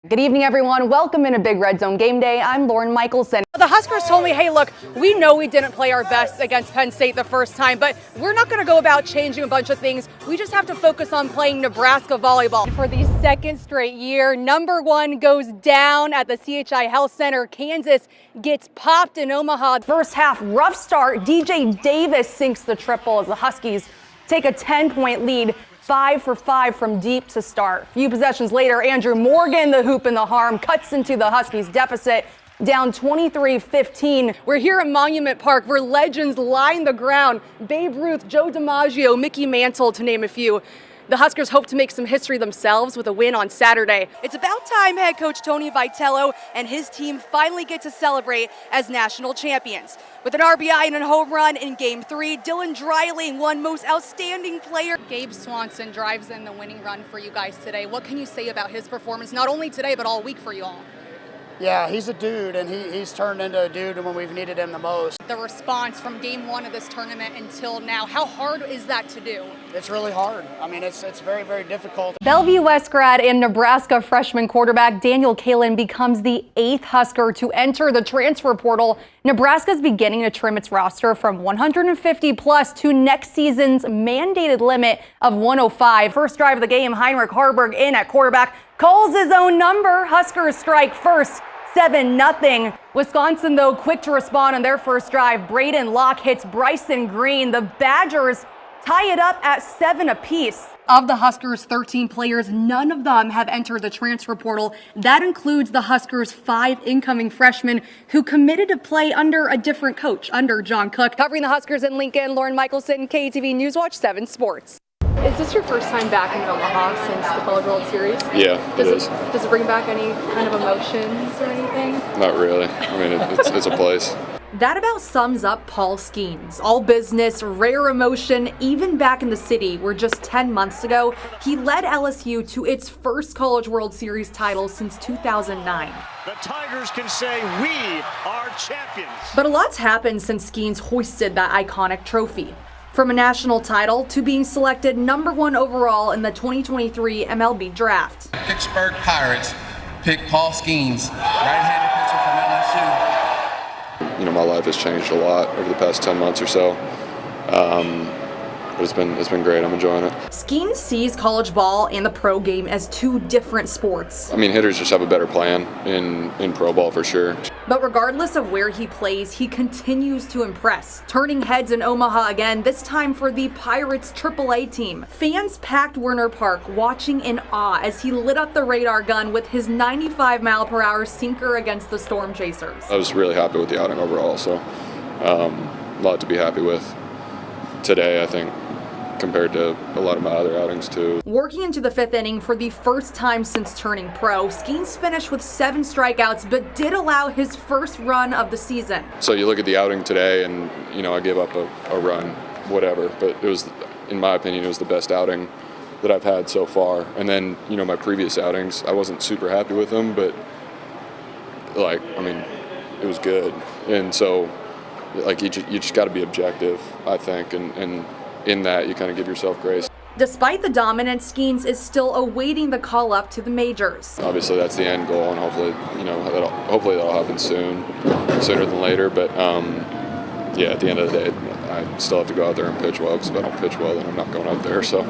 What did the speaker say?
Good evening, everyone. Welcome into Big Red Zone Game Day. I'm Lauren Michelson. The Huskers told me, hey, look, we know we didn't play our best against Penn State the first time, but we're not going to go about changing a bunch of things. We just have to focus on playing Nebraska volleyball. For the second straight year, number one goes down at the CHI Health Center. Kansas gets popped in Omaha. First half, rough start. DJ Davis sinks the triple as the Huskies take a 10-point lead. 5 for 5 from deep to start. Few possessions later, Andrew Morgan, the hoop and the harm, cuts into the Huskies' deficit, down 23-15. We're here at Monument Park where legends line the ground. Babe Ruth, Joe DiMaggio, Mickey Mantle, to name a few. The Huskers hope to make some history themselves with a win on Saturday. It's about time head coach Tony Vitello and his team finally get to celebrate as national champions. With an RBI and a home run in Game 3, Dylan Dreiling won Most Outstanding Player. Gabe Swanson drives in the winning run for you guys today. What can you say about his performance, not only today, but all week for you all? Yeah, he's a dude, and he's turned into a dude when we've needed him the most. The response from Game 1 of this tournament until now, how hard is that to do? It's really hard. I mean, it's very, very difficult. Bellevue West grad and Nebraska freshman quarterback Daniel Kalin becomes the 8th Husker to enter the transfer portal. Nebraska's beginning to trim its roster from 150 plus to next season's mandated limit of 105. First drive of the game, Heinrich Harburg in at quarterback, calls his own number. Huskers strike first. 7-0. Wisconsin, though, quick to respond on their first drive. Braden Locke hits Bryson Green. The Badgers tie it up at 7 apiece. Of the Huskers' 13 players, none of them have entered the transfer portal. That includes the Huskers' 5 incoming freshmen who committed to play under a different coach, under John Cook. Covering the Huskers in Lincoln, Lauren Michelson, KETV Newswatch 7 Sports. Is this your first time back in Omaha since the College World Series? Yeah, it is. Does it bring back any kind of emotions or anything? Not really. I mean, it's a place. That about sums up Paul Skeens. All business, rare emotion, even back in the city where just 10 months ago, he led LSU to its first College World Series title since 2009. The Tigers can say, we are champions. But a lot's happened since Skeens hoisted that iconic trophy. From a national title to being selected number 1 overall in the 2023 MLB draft. Pittsburgh Pirates pick Paul Skeens, right-handed pitcher from LSU. You know, my life has changed a lot over the past 10 months or so. But it's been great. I'm enjoying it. Skeens sees college ball and the pro game as 2 different sports. I mean, hitters just have a better plan in pro ball for sure. But regardless of where he plays, he continues to impress. Turning heads in Omaha again, this time for the Pirates AAA team. Fans packed Werner Park, watching in awe as he lit up the radar gun with his 95-mile-per-hour sinker against the Storm Chasers. I was really happy with the outing overall, so a lot to be happy with today, I think, compared to a lot of my other outings too. Working into the 5th inning for the first time since turning pro, Skeens finished with 7 strikeouts, but did allow his first run of the season. So you look at the outing today and, you know, I gave up a run, whatever, but it was, in my opinion, it was the best outing that I've had so far. And then, you know, my previous outings, I wasn't super happy with them, but it was good. And so, you just got to be objective, I think, and in that you kind of give yourself grace. Despite the dominance, Skeens is still awaiting the call up to the majors. Obviously, that's the end goal, and hopefully that'll happen sooner than later. But yeah, at the end of the day, I still have to go out there and pitch well, because if I don't pitch well, then I'm not going out there. So